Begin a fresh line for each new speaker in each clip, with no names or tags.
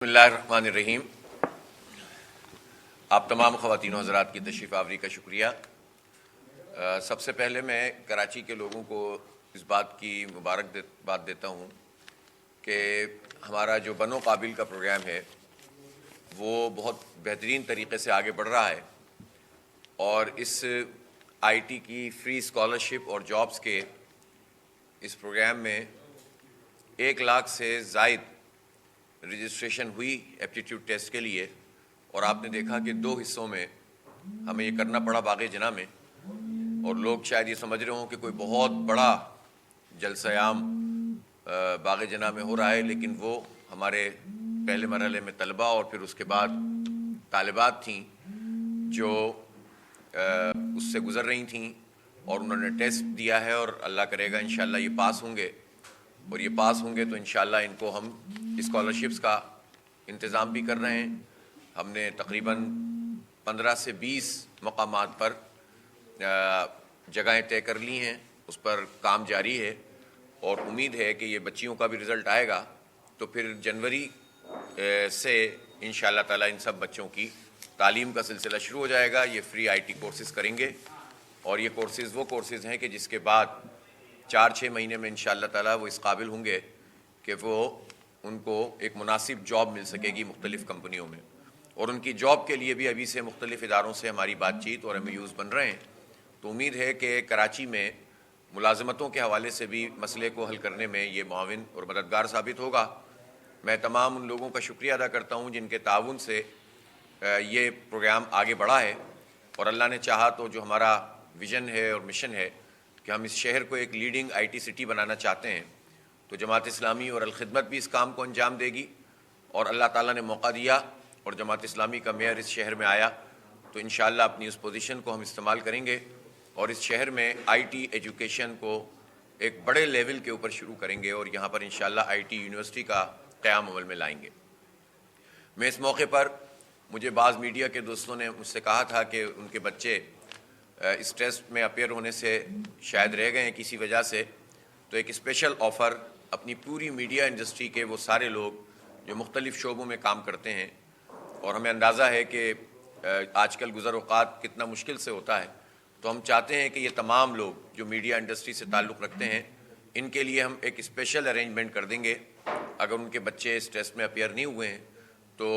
بسم اللہ الرحمن الرحیم۔ آپ تمام خواتین و حضرات کی تشریف آوری کا شکریہ۔ سب سے پہلے میں کراچی کے لوگوں کو اس بات کی مبارکباد دیتا ہوں کہ ہمارا جو بنو قابل کا پروگرام ہے وہ بہت بہترین طریقے سے آگے بڑھ رہا ہے، اور اس آئی ٹی کی فری اسکالرشپ اور جابز کے اس پروگرام میں 1 لاکھ سے زائد رجسٹریشن ہوئی ایپٹیٹیوڈ ٹیسٹ کے لیے، اور آپ نے دیکھا کہ 2 حصوں میں ہمیں یہ کرنا پڑا باغ جناح میں، اور لوگ شاید یہ سمجھ رہے ہوں کہ کوئی بہت بڑا جلسہ عام باغ جناح میں ہو رہا ہے، لیکن وہ ہمارے پہلے مرحلے میں طلبہ اور پھر اس کے بعد طالبات تھیں جو اس سے گزر رہی تھیں، اور انہوں نے ٹیسٹ دیا ہے، اور اللہ کرے گا انشاءاللہ یہ پاس ہوں گے، اور یہ پاس ہوں گے تو انشاءاللہ ان کو ہم اسکالرشپس کا انتظام بھی کر رہے ہیں۔ ہم نے تقریباً 15 سے 20 مقامات پر جگہیں طے کر لی ہیں، اس پر کام جاری ہے، اور امید ہے کہ یہ بچیوں کا بھی رزلٹ آئے گا تو پھر جنوری سے انشاءاللہ تعالیٰ ان سب بچوں کی تعلیم کا سلسلہ شروع ہو جائے گا۔ یہ فری آئی ٹی کورسز کریں گے، اور یہ کورسز وہ کورسز ہیں کہ جس کے بعد 4-6 مہینے میں انشاءاللہ تعالیٰ وہ اس قابل ہوں گے کہ وہ ان کو ایک مناسب جاب مل سکے گی مختلف کمپنیوں میں، اور ان کی جاب کے لیے بھی ابھی سے مختلف اداروں سے ہماری بات چیت اور MOUs بن رہے ہیں۔ تو امید ہے کہ کراچی میں ملازمتوں کے حوالے سے بھی مسئلے کو حل کرنے میں یہ معاون اور مددگار ثابت ہوگا۔ میں تمام ان لوگوں کا شکریہ ادا کرتا ہوں جن کے تعاون سے یہ پروگرام آگے بڑھا ہے، اور اللہ نے چاہا تو جو ہمارا ویژن ہے اور مشن ہے کہ ہم اس شہر کو ایک لیڈنگ آئی ٹی سٹی بنانا چاہتے ہیں، تو جماعت اسلامی اور الخدمت بھی اس کام کو انجام دے گی، اور اللہ تعالیٰ نے موقع دیا اور جماعت اسلامی کا میئر اس شہر میں آیا تو انشاءاللہ اپنی اس پوزیشن کو ہم استعمال کریں گے، اور اس شہر میں آئی ٹی ایجوکیشن کو ایک بڑے لیول کے اوپر شروع کریں گے، اور یہاں پر انشاءاللہ آئی ٹی یونیورسٹی کا قیام عمل میں لائیں گے۔ میں اس موقع پر مجھے بعض میڈیا کے دوستوں نے مجھ سے کہا تھا کہ ان کے بچے اس ٹیسٹ میں اپیئر ہونے سے شاید رہ گئے ہیں کسی وجہ سے، تو ایک اسپیشل آفر اپنی پوری میڈیا انڈسٹری کے وہ سارے لوگ جو مختلف شعبوں میں کام کرتے ہیں، اور ہمیں اندازہ ہے کہ آج کل گزر اوقات کتنا مشکل سے ہوتا ہے، تو ہم چاہتے ہیں کہ یہ تمام لوگ جو میڈیا انڈسٹری سے تعلق رکھتے ہیں ان کے لیے ہم ایک اسپیشل ارینجمنٹ کر دیں گے۔ اگر ان کے بچے اس ٹیسٹ میں اپیئر نہیں ہوئے ہیں تو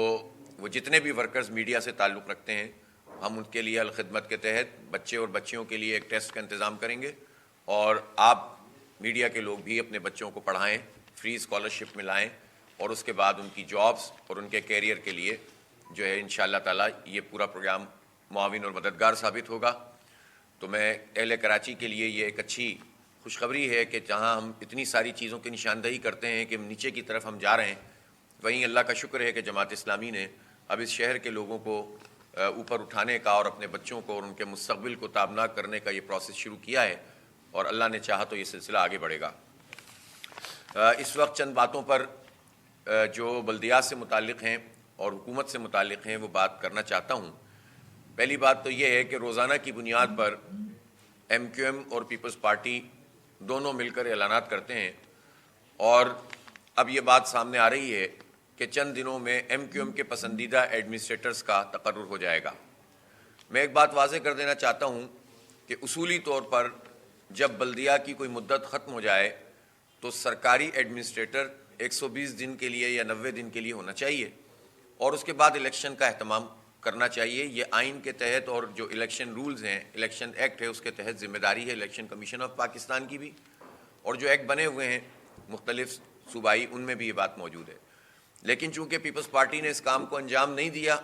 وہ جتنے بھی ورکرز میڈیا سے تعلق رکھتے ہیں ہم ان کے لیے الخدمت کے تحت بچے اور بچیوں کے لیے ایک ٹیسٹ کا انتظام کریں گے، اور آپ میڈیا کے لوگ بھی اپنے بچوں کو پڑھائیں، فری اسکالرشپ میں لائیں، اور اس کے بعد ان کی جابز اور ان کے کیریئر کے لیے جو ہے انشاءاللہ تعالیٰ یہ پورا پروگرام معاون اور مددگار ثابت ہوگا۔ تو میں اہل کراچی کے لیے یہ ایک اچھی خوشخبری ہے کہ جہاں ہم اتنی ساری چیزوں کی نشاندہی کرتے ہیں کہ نیچے کی طرف ہم جا رہے ہیں، وہیں اللہ کا شکر ہے کہ جماعت اسلامی نے اب اس شہر کے لوگوں کو اوپر اٹھانے کا اور اپنے بچوں کو اور ان کے مستقبل کو تابناک کرنے کا یہ پروسیس شروع کیا ہے، اور اللہ نے چاہا تو یہ سلسلہ آگے بڑھے گا۔ اس وقت چند باتوں پر جو بلدیات سے متعلق ہیں اور حکومت سے متعلق ہیں وہ بات کرنا چاہتا ہوں۔ پہلی بات تو یہ ہے کہ روزانہ کی بنیاد پر MQM اور پیپلز پارٹی دونوں مل کر اعلانات کرتے ہیں، اور اب یہ بات سامنے آ رہی ہے کہ چند دنوں میں MQM کے پسندیدہ ایڈمنسٹریٹرز کا تقرر ہو جائے گا۔ میں ایک بات واضح کر دینا چاہتا ہوں کہ اصولی طور پر جب بلدیہ کی کوئی مدت ختم ہو جائے تو سرکاری ایڈمنسٹریٹر 120 دن کے لیے یا 90 دن کے لیے ہونا چاہیے، اور اس کے بعد الیکشن کا اہتمام کرنا چاہیے۔ یہ آئین کے تحت اور جو الیکشن رولز ہیں، الیکشن ایکٹ ہے، اس کے تحت ذمہ داری ہے الیکشن کمیشن آف پاکستان کی بھی، اور جو ایکٹ بنے ہوئے ہیں مختلف صوبائی ان میں بھی یہ بات موجود ہے۔ لیکن چونکہ پیپلز پارٹی نے اس کام کو انجام نہیں دیا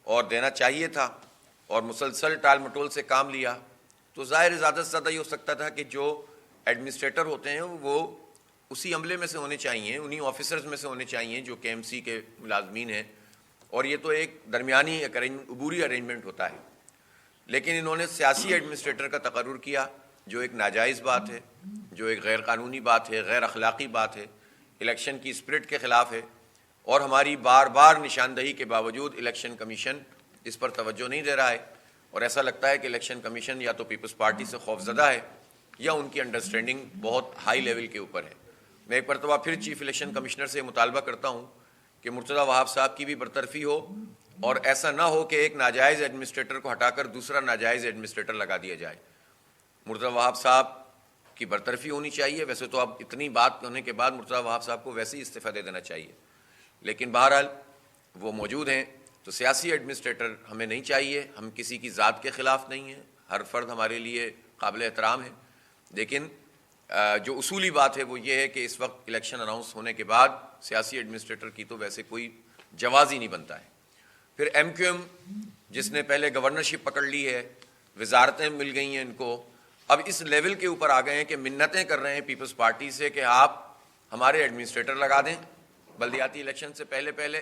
اور دینا چاہیے تھا، اور مسلسل ٹال مٹول سے کام لیا، تو ظاہر زیادہ سے زیادہ یہ ہو سکتا تھا کہ جو ایڈمنسٹریٹر ہوتے ہیں وہ اسی عملے میں سے ہونے چاہیے، انہی آفیسرز میں سے ہونے چاہیے جو KMC کے ملازمین ہیں، اور یہ تو ایک درمیانی عبوری ارینجمنٹ ہوتا ہے۔ لیکن انہوں نے سیاسی ایڈمنسٹریٹر کا تقرر کیا، جو ایک ناجائز بات ہے، جو ایک غیر قانونی بات ہے، غیر اخلاقی بات ہے، الیکشن کی اسپرٹ کے خلاف ہے، اور ہماری بار بار نشاندہی کے باوجود الیکشن کمیشن اس پر توجہ نہیں دے رہا ہے، اور ایسا لگتا ہے کہ الیکشن کمیشن یا تو پیپلز پارٹی سے خوفزدہ ہے یا ان کی انڈرسٹینڈنگ بہت ہائی لیول کے اوپر ہے۔ میں ایک مرتبہ پھر چیف الیکشن کمشنر سے مطالبہ کرتا ہوں کہ مرتضیٰ وہاب صاحب کی بھی برطرفی ہو اور ایسا نہ ہو کہ ایک ناجائز ایڈمنسٹریٹر کو ہٹا کر دوسرا ناجائز ایڈمنسٹریٹر لگا دیا جائے. مرتضیٰ وہاب صاحب کی برطرفی ہونی چاہیے. ویسے تو اب اتنی بات ہونے کے بعد مرتضیٰ وہاب صاحب کو ویسے ہی استعفیٰ دے دینا چاہیے, لیکن بہرحال وہ موجود ہیں. تو سیاسی ایڈمنسٹریٹر ہمیں نہیں چاہیے. ہم کسی کی ذات کے خلاف نہیں ہیں, ہر فرد ہمارے لیے قابل احترام ہے, لیکن جو اصولی بات ہے وہ یہ ہے کہ اس وقت الیکشن اناؤنس ہونے کے بعد سیاسی ایڈمنسٹریٹر کی تو ویسے کوئی جواز ہی نہیں بنتا ہے. پھر ایم کیو ایم جس نے پہلے گورنرشپ پکڑ لی ہے, وزارتیں مل گئی ہیں ان کو, اب اس لیول کے اوپر آ گئے ہیں کہ منتیں کر رہے ہیں پیپلز پارٹی سے کہ آپ ہمارے ایڈمنسٹریٹر لگا دیں بلدیاتی الیکشن سے پہلے,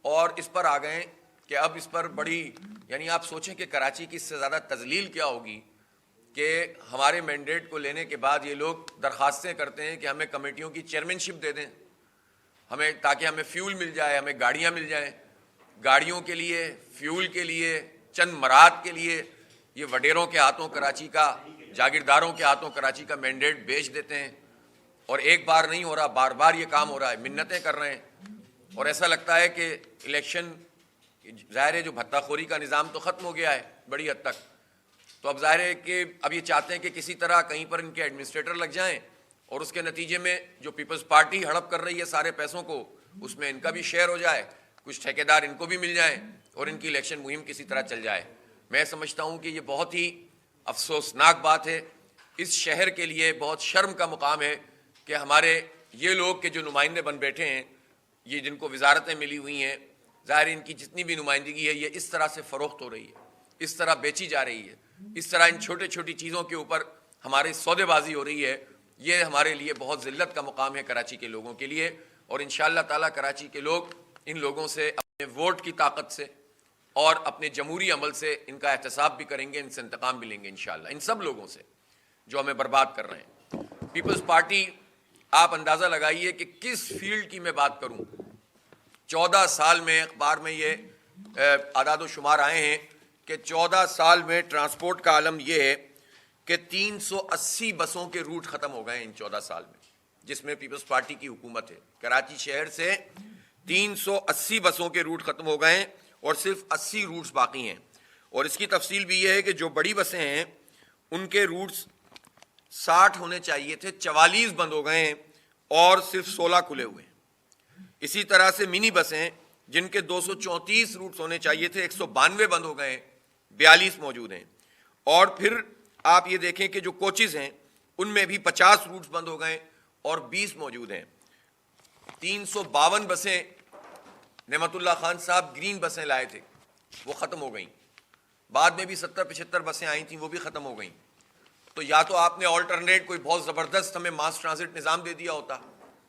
اور اس پر آ گئے کہ اب اس پر بڑی, یعنی آپ سوچیں کہ کراچی کی اس سے زیادہ تذلیل کیا ہوگی کہ ہمارے مینڈیٹ کو لینے کے بعد یہ لوگ درخواستیں کرتے ہیں کہ ہمیں کمیٹیوں کی چیئرمین شپ دے دیں ہمیں, تاکہ ہمیں فیول مل جائے, ہمیں گاڑیاں مل جائیں. گاڑیوں کے لیے, فیول کے لیے, چند مراد کے لیے یہ وڈیروں کے ہاتھوں کراچی کا, جاگیرداروں کے ہاتھوں کراچی کا مینڈیٹ بیچ دیتے ہیں. اور ایک بار نہیں ہو رہا, بار بار یہ کام ہو رہا ہے, منتیں کر رہے ہیں. اور ایسا لگتا ہے کہ الیکشن, ظاہر ہے جو بھتہ خوری کا نظام تو ختم ہو گیا ہے بڑی حد تک, تو اب ظاہر ہے کہ اب یہ چاہتے ہیں کہ کسی طرح کہیں پر ان کے ایڈمنسٹریٹر لگ جائیں اور اس کے نتیجے میں جو پیپلز پارٹی ہڑپ کر رہی ہے سارے پیسوں کو, اس میں ان کا بھی شیئر ہو جائے, کچھ ٹھیکیدار ان کو بھی مل جائیں اور ان کی الیکشن مہم کسی طرح چل جائے. میں سمجھتا ہوں کہ یہ بہت ہی افسوسناک بات ہے. اس شہر کے لیے بہت شرم کا مقام ہے کہ ہمارے یہ لوگ کے جو نمائندے بن بیٹھے ہیں, یہ جن کو وزارتیں ملی ہوئی ہیں, ظاہر ان کی جتنی بھی نمائندگی ہے یہ اس طرح سے فروخت ہو رہی ہے, اس طرح بیچی جا رہی ہے, اس طرح ان چھوٹے چھوٹی چیزوں کے اوپر ہماری سودے بازی ہو رہی ہے. یہ ہمارے لیے بہت ذلت کا مقام ہے کراچی کے لوگوں کے لیے. اور انشاءاللہ تعالیٰ کراچی کے لوگ ان لوگوں سے اپنے ووٹ کی طاقت سے اور اپنے جمہوری عمل سے ان کا احتساب بھی کریں گے, ان سے انتقام بھی لیں گے انشاءاللہ, ان سب لوگوں سے جو ہمیں برباد کر رہے ہیں. پیپلز پارٹی, آپ اندازہ لگائیے کہ کس فیلڈ کی میں بات کروں. 14 سال میں اخبار میں یہ اعداد و شمار آئے ہیں کہ 14 سال میں ٹرانسپورٹ کا عالم یہ ہے کہ 380 بسوں کے روٹ ختم ہو گئے ان 14 سال میں, جس میں پیپلز پارٹی کی حکومت ہے. کراچی شہر سے 380 بسوں کے روٹ ختم ہو گئے ہیں اور صرف 80 روٹس باقی ہیں. اور اس کی تفصیل بھی یہ ہے کہ جو بڑی بسیں ہیں ان کے روٹس 60 ہونے چاہیے تھے, 44 بند ہو گئے ہیں اور صرف 16 کھلے ہوئے ہیں. اسی طرح سے منی بسیں جن کے 234 روٹس ہونے چاہیے تھے, 192 بند ہو گئے ہیں, 42 موجود ہیں. اور پھر آپ یہ دیکھیں کہ جو کوچز ہیں ان میں بھی 50 روٹس بند ہو گئے اور 20 موجود ہیں. 352 بسیں نعمت اللہ خان صاحب گرین بسیں لائے تھے, وہ ختم ہو گئیں. بعد میں بھی 70-75 بسیں آئی تھیں, وہ بھی ختم ہو گئیں. تو یا تو آپ نے آلٹرنیٹ کوئی بہت زبردست ہمیں ماس ٹرانزٹ نظام دے دیا ہوتا,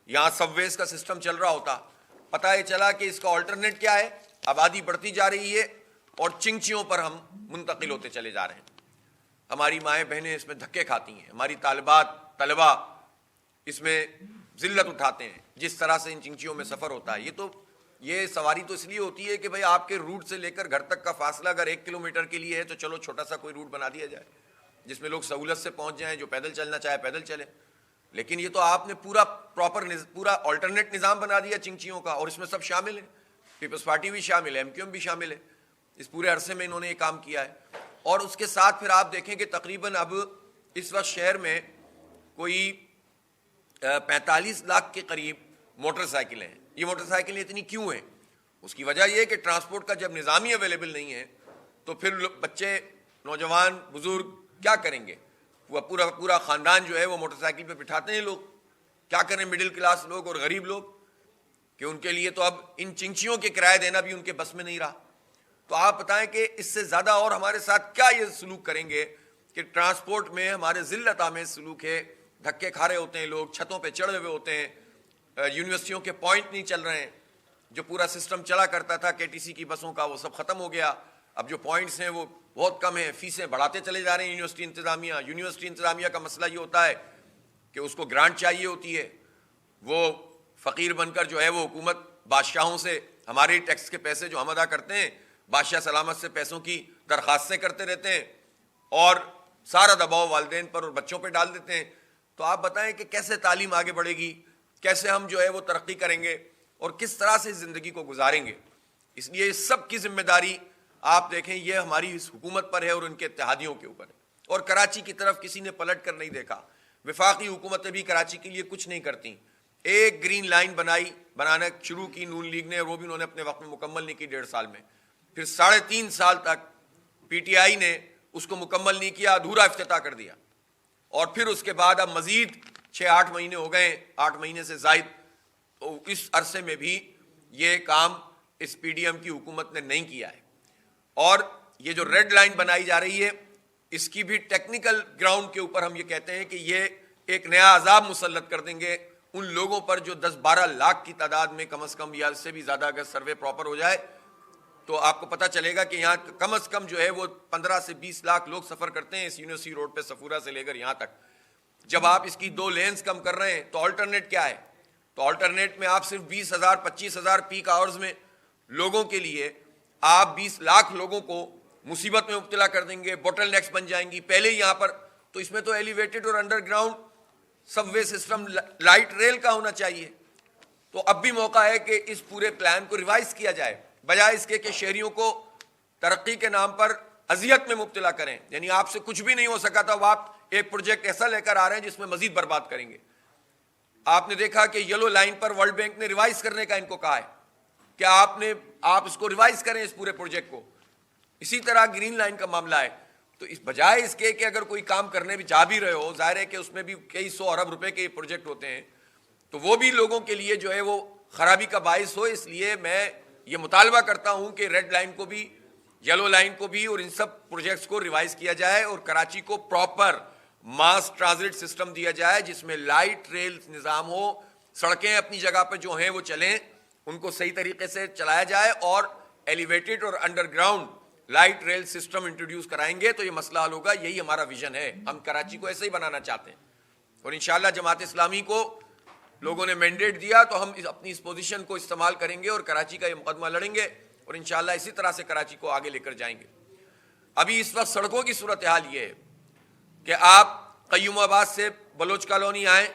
یہاں سب ویز کا سسٹم چل رہا ہوتا. پتہ یہ چلا کہ اس کا آلٹرنیٹ کیا ہے, آبادی بڑھتی جا رہی ہے اور چنگچیوں پر ہم منتقل ہوتے چلے جا رہے ہیں. ہماری مائیں بہنیں اس میں دھکے کھاتی ہیں, ہماری طلبا اس میں ذلت اٹھاتے ہیں جس طرح سے ان چنگچیوں میں سفر ہوتا ہے. یہ سواری تو اس لیے ہوتی ہے کہ بھئی آپ کے روٹ سے لے کر گھر تک کا فاصلہ اگر 1 کلومیٹر کے لیے ہے تو چلو چھوٹا سا کوئی روٹ بنا دیا جائے جس میں لوگ سہولت سے پہنچ جائیں, جو پیدل چلنا چاہے پیدل چلے. لیکن یہ تو آپ نے پورا آلٹرنیٹ نظام بنا دیا چنگچیوں کا, اور اس میں سب شامل ہیں, پیپلز پارٹی بھی شامل ہے, ایم کیو ایم بھی شامل ہے. اس پورے عرصے میں انہوں نے یہ کام کیا ہے. اور اس کے ساتھ پھر آپ دیکھیں کہ تقریباً اب اس وقت شہر میں کوئی 45 لاکھ کے قریب موٹر سائیکلیں ہیں. یہ موٹر سائیکلیں اتنی کیوں ہیں؟ اس کی وجہ یہ ہے کہ ٹرانسپورٹ کا جب نظام ہی اویلیبل نہیں ہے تو پھر بچے, نوجوان, بزرگ کیا کریں گے؟ وہ پورا خاندان جو ہے وہ موٹر سائیکل پہ بٹھاتے ہیں لوگ. کیا کریں مڈل کلاس لوگ اور غریب لوگ, کہ ان کے لیے تو اب ان چنگچیوں کے کرایہ دینا بھی ان کے بس میں نہیں رہا. تو آپ بتائیں کہ اس سے زیادہ اور ہمارے ساتھ کیا یہ سلوک کریں گے کہ ٹرانسپورٹ میں ہمارے ذلت آمیز سلوک ہے. دھکے کھا رہے ہوتے ہیں لوگ, چھتوں پہ چڑھے ہوئے ہوتے ہیں, یونیورسٹیوں کے پوائنٹ نہیں چل رہے ہیں. جو پورا سسٹم چلا کرتا تھا کے ٹی سی کی بسوں کا وہ سب ختم ہو گیا. اب جو پوائنٹس ہیں وہ بہت کم ہیں, فیسیں بڑھاتے چلے جا رہے ہیں یونیورسٹی انتظامیہ کا مسئلہ یہ ہوتا ہے کہ اس کو گرانٹ چاہیے ہوتی ہے. وہ فقیر بن کر جو ہے وہ حکومت بادشاہوں سے ہمارے ٹیکس کے پیسے جو ہم ادا کرتے ہیں, بادشاہ سلامت سے پیسوں کی درخواستیں کرتے رہتے ہیں اور سارا دباؤ والدین پر اور بچوں پہ ڈال دیتے ہیں. تو آپ بتائیں کہ کیسے تعلیم آگے بڑھے گی, کیسے ہم جو ہے وہ ترقی کریں گے. اور کس طرح سے زندگی کو گزاریں گے. اس لیے اس سب کی ذمہ داری آپ دیکھیں یہ ہماری اس حکومت پر ہے اور ان کے اتحادیوں کے اوپر ہے. اور کراچی کی طرف کسی نے پلٹ کر نہیں دیکھا. وفاقی حکومتیں بھی کراچی کے لیے کچھ نہیں کرتی. ایک گرین لائن بنانا شروع کی نون لیگ نے, وہ بھی انہوں نے اپنے وقت میں مکمل نہیں کی 1.5 سال میں. پھر 3.5 سال تک پی ٹی آئی نے اس کو مکمل نہیں کیا, ادھورا افتتاح کر دیا. اور پھر اس کے بعد اب مزید 6-8 مہینے ہو گئے, 8 مہینے سے زائد. تو اس عرصے میں بھی یہ کام اس پی ڈی ایم کی حکومت نے نہیں کیا ہے. اور یہ جو ریڈ لائن بنائی جا رہی ہے اس کی بھی ٹیکنیکل گراؤنڈ کے اوپر ہم یہ کہتے ہیں کہ یہ ایک نیا عذاب مسلط کر دیں گے ان لوگوں پر جو 10-12 لاکھ کی تعداد میں کم از کم, یا اس سے بھی زیادہ اگر سروے پراپر ہو جائے تو آپ کو پتہ چلے گا کہ یہاں کم از کم جو ہے وہ 15 سے 20 لاکھ لوگ سفر کرتے ہیں اس یونیورسٹی روڈ پہ صفورہ سے لے کر یہاں تک. جب آپ اس کی 2 لینز کم کر رہے ہیں تو آلٹرنیٹ کیا ہے؟ تو آلٹرنیٹ میں آپ صرف 20,000 25,000 پیک آورز میں لوگوں کے لیے آپ 20 لاکھ لوگوں کو مصیبت میں مبتلا کر دیں گے. بوٹل نیکس بن جائیں گی پہلے ہی یہاں پر. تو اس میں تو ایلیویٹڈ اور انڈر گراؤنڈ سب وے سسٹم, لائٹ ریل کا ہونا چاہیے. تو اب بھی موقع ہے کہ اس پورے پلان کو ریوائز کیا جائے, بجائے اس کے کہ شہریوں کو ترقی کے نام پر اذیت میں مبتلا کریں. یعنی آپ سے کچھ بھی نہیں ہو سکا تھا, وہ آپ ایک پروجیکٹ ایسا لے کر آ رہے ہیں جس میں مزید برباد کریں گے. آپ نے دیکھا کہ یلو لائن پر ورلڈ بینک نے ریوائز کرنے کا ان کو کہا ہے کہ آپ اس کو ریوائز کریں اس پورے پروجیکٹ کو. اسی طرح گرین لائن کا معاملہ ہے. تو اس بجائے اس کے کہ اگر کوئی کام کرنے بھی جا بھی رہے ہو, ظاہر ہے کہ اس میں بھی کئی 100 ارب روپے کے پروجیکٹ ہوتے ہیں, تو وہ بھی لوگوں کے لیے جو ہے وہ خرابی کا باعث ہو. اس لیے میں یہ مطالبہ کرتا ہوں کہ ریڈ لائن کو بھی, یلو لائن کو بھی اور ان سب پروجیکٹس کو ریوائز کیا جائے اور کراچی کو پراپر ماس ٹرانزٹ سسٹم دیا جائے جس میں لائٹ ریل نظام ہو. سڑکیں اپنی جگہ پہ جو ہیں وہ چلیں, ان کو صحیح طریقے سے چلایا جائے, اور ایلیویٹڈ اور underground light rail system introduce کرائیں گے تو یہ مسئلہ حل ہوگا. یہی ہمارا ویژن ہے. ہم کراچی کو ایسے ہی بنانا چاہتے ہیں اور انشاءاللہ جماعت اسلامی کو لوگوں نے مینڈیٹ دیا تو ہم اپنی اس پوزیشن کو استعمال کریں گے اور کراچی کا یہ مقدمہ لڑیں گے اور انشاءاللہ اسی طرح سے کراچی کو آگے لے کر جائیں گے. ابھی اس وقت سڑکوں کی صورتحال یہ ہے کہ آپ قیوم آباد سے بلوچ کالونی آئیں,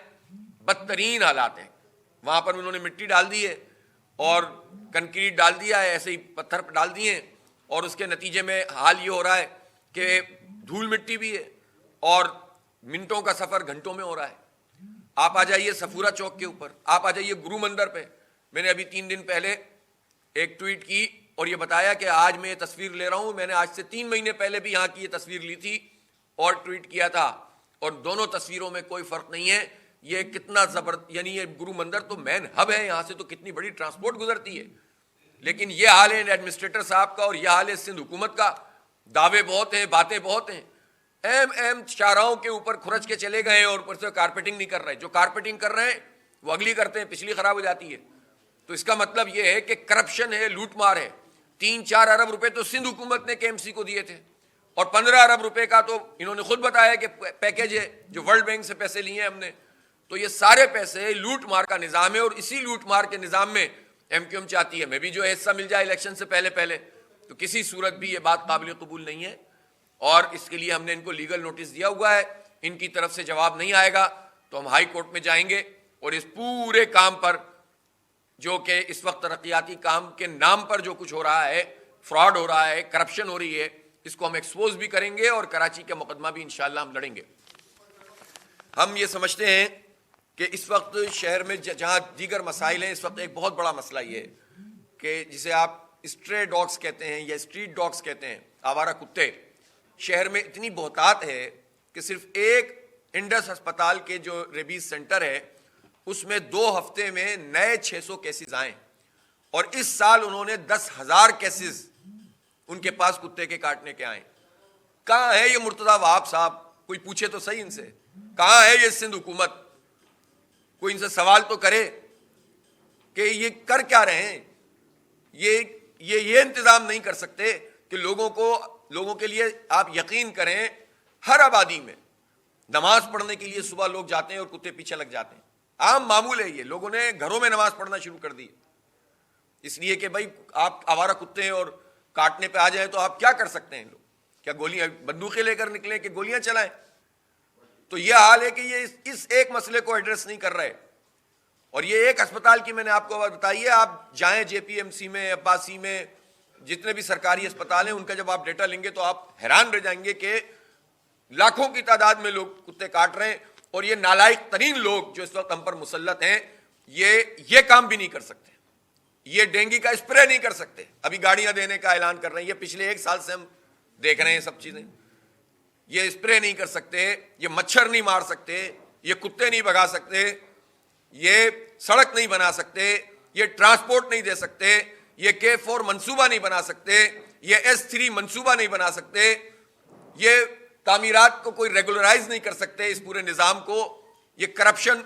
بدترین حالات ہیں. وہاں پر انہوں نے مٹی ڈال دی ہے اور کنکریٹ ڈال دیا ہے, ایسے ہی پتھر ڈال دیے ہیں, اور اس کے نتیجے میں حال یہ ہو رہا ہے کہ دھول مٹی بھی ہے اور منٹوں کا سفر گھنٹوں میں ہو رہا ہے. آپ آ جائیے صفورہ چوک کے اوپر, آپ آ جائیے گرو مندر پہ. میں نے ابھی 3 دن پہلے ایک ٹویٹ کی اور یہ بتایا کہ آج میں یہ تصویر لے رہا ہوں, میں نے آج سے 3 مہینے پہلے بھی یہاں کی یہ تصویر لی تھی اور ٹویٹ کیا تھا, اور دونوں تصویروں میں کوئی فرق نہیں ہے. یہ کتنا زبردست, یعنی یہ گرو مندر تو مین ہب ہے, یہاں سے تو کتنی بڑی ٹرانسپورٹ گزرتی ہے, لیکن یہ حال ہے ایڈمنسٹریٹر صاحب کا اور یہ حال ہے سندھ حکومت کا. دعوے بہت ہیں, باتیں بہت ہیں, ایم چاراؤں کے اوپر کھرچ کے چلے گئے اور اوپر سے کارپیٹنگ نہیں کر رہے. جو کارپیٹنگ کر رہے ہیں وہ اگلی کرتے ہیں, پچھلی خراب ہو جاتی ہے. تو اس کا مطلب یہ ہے کہ کرپشن ہے, لوٹ مار ہے. 3-4 ارب روپے تو سندھ حکومت نے کے ایم سی کو دیے تھے اور 15 ارب روپے کا تو انہوں نے خود بتایا کہ پیکیج ہے جو ورلڈ بینک سے پیسے لیے ہیں ہم نے. تو یہ سارے پیسے لوٹ مار کا نظام ہے اور اسی لوٹ مار کے نظام میں ایم کیو ایم چاہتی ہے میں بھی جو ہے حصہ مل جائے الیکشن سے پہلے. تو کسی صورت بھی یہ بات قابل قبول نہیں ہے اور اس کے لیے ہم نے ان کو لیگل نوٹس دیا ہوا ہے. ان کی طرف سے جواب نہیں آئے گا تو ہم ہائی کورٹ میں جائیں گے اور اس پورے کام پر جو کہ اس وقت ترقیاتی کام کے نام پر جو کچھ ہو رہا ہے, فراڈ ہو رہا ہے, کرپشن ہو رہی ہے, اس کو ہم ایکسپوز بھی کریں گے اور کراچی کا مقدمہ بھی انشاءاللہ ہم لڑیں گے. ہم یہ سمجھتے ہیں کہ اس وقت شہر میں جہاں دیگر مسائل ہیں, اس وقت ایک بہت بڑا مسئلہ یہ ہے کہ جسے آپ اسٹرے ڈاگس کہتے ہیں یا اسٹریٹ ڈاگس کہتے ہیں, آوارہ کتے. شہر میں اتنی بہتات ہے کہ صرف ایک انڈس ہسپتال کے جو ریبیز سینٹر ہے اس میں 2 ہفتے میں نئے 600 کیسز آئیں اور اس سال انہوں نے 10,000 کیسز ان کے پاس کتے کے کاٹنے کے آئیں. کہاں ہے یہ مرتضیٰ وہاب صاحب؟ کوئی پوچھے تو صحیح ان سے, کہاں ہے یہ سندھ حکومت؟ کوئی ان سے سوال تو کرے کہ یہ کر کیا رہے ہیں. یہ انتظام نہیں کر سکتے کہ لوگوں کے لیے آپ یقین کریں, ہر آبادی میں نماز پڑھنے کے لیے صبح لوگ جاتے ہیں اور کتے پیچھے لگ جاتے ہیں. عام معمول ہے یہ. لوگوں نے گھروں میں نماز پڑھنا شروع کر دی اس لیے کہ بھائی آپ آوارہ کتے ہیں اور کاٹنے پہ آ جائیں تو آپ کیا کر سکتے ہیں. لوگ کیا گولیاں بندوقیں لے کر نکلیں کہ گولیاں چلائیں؟ تو یہ حال ہے کہ یہ اس ایک مسئلے کو ایڈریس نہیں کر رہے اور یہ ایک اسپتال کی میں نے آپ کو بات بتائی ہے، آپ جائیں جے پی ایم سی میں، عباسی میں، جتنے بھی سرکاری اسپتال ہیں ان کا جب آپ ڈیٹا لیں گے تو آپ حیران رہ جائیں گے کہ لاکھوں کی تعداد میں لوگ کتے کاٹ رہے ہیں، اور یہ نالائق ترین لوگ جو اس وقت ہم پر مسلط ہیں یہ کام بھی نہیں کر سکتے، یہ ڈینگی کا اسپرے نہیں کر سکتے، ابھی گاڑیاں دینے کا اعلان کر رہے ہیں، یہ پچھلے 1 سال سے ہم دیکھ رہے ہیں سب چیزیں، یہ اسپرے نہیں کر سکتے، یہ مچھر نہیں مار سکتے، یہ کتے نہیں بھگا سکتے، یہ سڑک نہیں بنا سکتے، یہ ٹرانسپورٹ نہیں دے سکتے، یہ K4 منصوبہ نہیں بنا سکتے، یہ S3 منصوبہ نہیں بنا سکتے، یہ تعمیرات کو کوئی ریگولرائز نہیں کر سکتے، اس پورے نظام کو، یہ کرپشن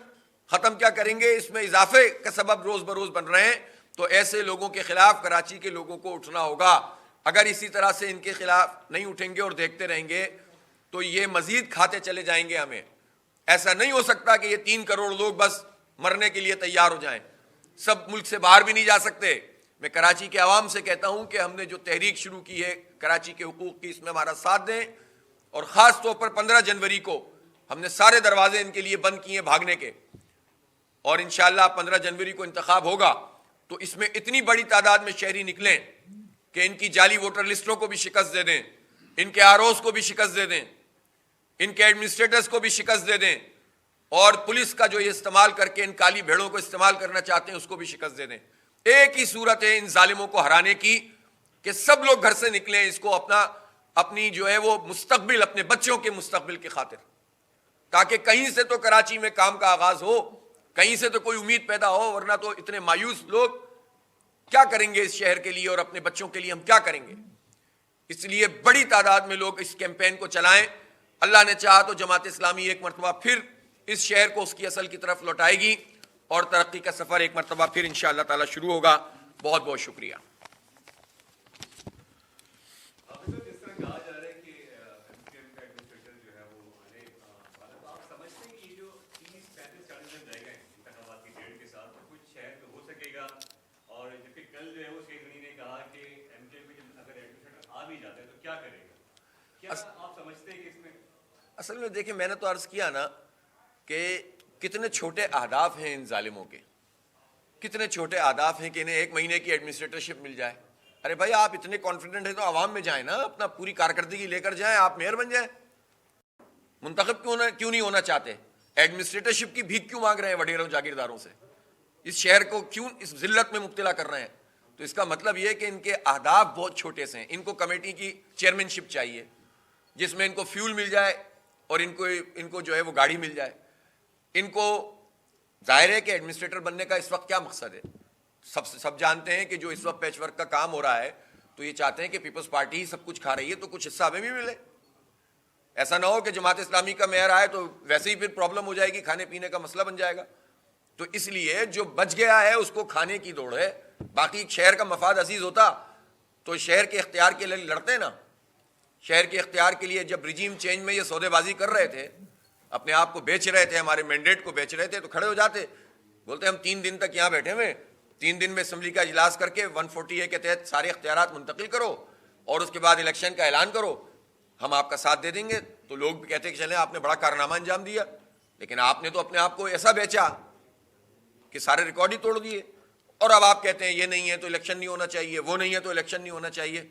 ختم کیا کریں گے، اس میں اضافے کا سبب روز بروز بن رہے ہیں، تو ایسے لوگوں کے خلاف کراچی کے لوگوں کو اٹھنا ہوگا۔ اگر اسی طرح سے ان کے خلاف نہیں اٹھیں گے اور دیکھتے رہیں گے تو یہ مزید کھاتے چلے جائیں گے ہمیں۔ ایسا نہیں ہو سکتا کہ یہ 3 کروڑ لوگ بس مرنے کے لیے تیار ہو جائیں، سب ملک سے باہر بھی نہیں جا سکتے۔ میں کراچی کے عوام سے کہتا ہوں کہ ہم نے جو تحریک شروع کی ہے کراچی کے حقوق کی، اس میں ہمارا ساتھ دیں، اور خاص طور پر 15 جنوری کو ہم نے سارے دروازے ان کے لیے بند کیے بھاگنے کے، اور انشاءاللہ 15 جنوری کو انتخاب ہوگا تو اس میں اتنی بڑی تعداد میں شہری نکلیں کہ ان کی جعلی ووٹر لسٹوں کو بھی شکست دے دیں، ان کے ROs کو بھی شکست دے دیں، ان کے ایڈمنسٹریٹرز کو بھی شکست دے دیں، اور پولیس کا جو یہ استعمال کر کے ان کالی بھیڑوں کو استعمال کرنا چاہتے ہیں اس کو بھی شکست دے دیں۔ ایک ہی صورت ہے ان ظالموں کو ہرانے کی کہ سب لوگ گھر سے نکلیں، اس کو اپنی جو ہے وہ مستقبل، اپنے بچوں کے مستقبل کی خاطر، تاکہ کہیں سے تو کراچی میں کام کا آغاز ہو، کہیں سے تو کوئی امید پیدا ہو، ورنہ تو اتنے مایوس لوگ کیا کریں گے اس شہر کے لیے، اور اپنے بچوں کے لیے ہم کیا کریں گے؟ اس لیے بڑی تعداد میں لوگ اس کیمپین کو چلائیں۔ اللہ نے چاہا تو جماعت اسلامی ایک مرتبہ پھر اس شہر کو اس کی اصل کی طرف لوٹائے گی، اور ترقی کا سفر ایک مرتبہ پھر انشاءاللہ تعالی شروع ہوگا۔ بہت بہت شکریہ۔ اصل میں دیکھیں، میں نے تو عرض کیا نا کہ کتنے چھوٹے اہداف ہیں ان ظالموں کے، کتنے چھوٹے اہداف ہیں کہ انہیں 1 مہینے کی ایڈمنسٹریٹرشپ مل جائے۔ ارے بھائی آپ اتنے کانفیڈنٹ ہیں تو عوام میں جائیں نا، اپنا پوری کارکردگی لے کر جائیں، آپ میئر بن جائیں۔ منتخب کیوں نہیں ہونا چاہتے؟ ایڈمنسٹریٹرشپ کی بھیک کیوں مانگ رہے ہیں وڈیروں جاگیرداروں سے؟ اس شہر کو کیوں اس ذلت میں مبتلا کر رہے ہیں؟ تو اس کا مطلب یہ ہے کہ ان کے اہداف بہت چھوٹے سے ہیں۔ ان کو کمیٹی کی چیئرمین شپ چاہیے جس میں ان کو فیول مل جائے اور ان کو جو ہے وہ گاڑی مل جائے۔ ان کو ظاہر ہے کہ ایڈمنسٹریٹر بننے کا اس وقت کیا مقصد ہے؟ سب جانتے ہیں کہ جو اس وقت پیچ ورک کا کام ہو رہا ہے تو یہ چاہتے ہیں کہ پیپلز پارٹی ہی سب کچھ کھا رہی ہے تو کچھ حصہ ہمیں بھی ملے۔ ایسا نہ ہو کہ جماعت اسلامی کا میئر آئے تو ویسے ہی پھر پرابلم ہو جائے گی، کھانے پینے کا مسئلہ بن جائے گا۔ تو اس لیے جو بچ گیا ہے اس کو کھانے کی دوڑ ہے، باقی شہر کا مفاد عزیز ہوتا تو شہر کے اختیار کے لیے لڑتے نا۔ شہر کے اختیار کے لیے جب رجیم چینج میں یہ سودے بازی کر رہے تھے، اپنے آپ کو بیچ رہے تھے، ہمارے مینڈیٹ کو بیچ رہے تھے، تو کھڑے ہو جاتے، بولتے ہم 3 دن تک یہاں بیٹھے ہوئے، 3 دن میں اسمبلی کا اجلاس کر کے 140A کے تحت سارے اختیارات منتقل کرو اور اس کے بعد الیکشن کا اعلان کرو، ہم آپ کا ساتھ دے دیں گے۔ تو لوگ بھی کہتے کہ چلیں آپ نے بڑا کارنامہ انجام دیا، لیکن آپ نے تو اپنے آپ کو ایسا بیچا کہ سارے ریکارڈ ہی توڑ دیے، اور اب آپ کہتے ہیں یہ نہیں ہے تو الیکشن نہیں ہونا چاہیے، وہ نہیں ہے تو الیکشن نہیں ہونا چاہیے۔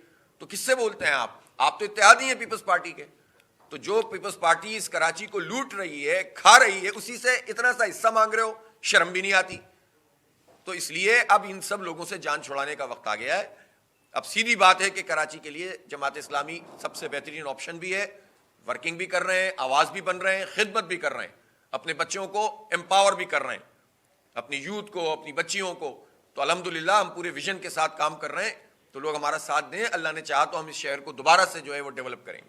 تو کس سے بولتے ہیں آپ تو اتحادی ہیں پیپلز پارٹی کے۔ تو جو پیپلز پارٹی اس کراچی کو لوٹ رہی ہے، کھا رہی ہے، اسی سے اتنا سا حصہ مانگ رہے ہو، شرم بھی نہیں آتی؟ تو اس لیے اب ان سب لوگوں سے جان چھڑانے کا وقت آ گیا ہے۔ اب سیدھی بات ہے کہ کراچی کے لیے جماعت اسلامی سب سے بہترین آپشن بھی ہے، ورکنگ بھی کر رہے ہیں، آواز بھی بن رہے ہیں، خدمت بھی کر رہے ہیں، اپنے بچوں کو امپاور بھی کر رہے ہیں، اپنی یوتھ کو، اپنی بچیوں کو۔ تو الحمدللہ ہم پورے ویژن کے ساتھ کام کر رہے ہیں، تو لوگ ہمارا ساتھ دیں۔ اللہ نے چاہا تو ہم اس شہر کو دوبارہ سے جو ہے وہ ڈیولپ کریں گے۔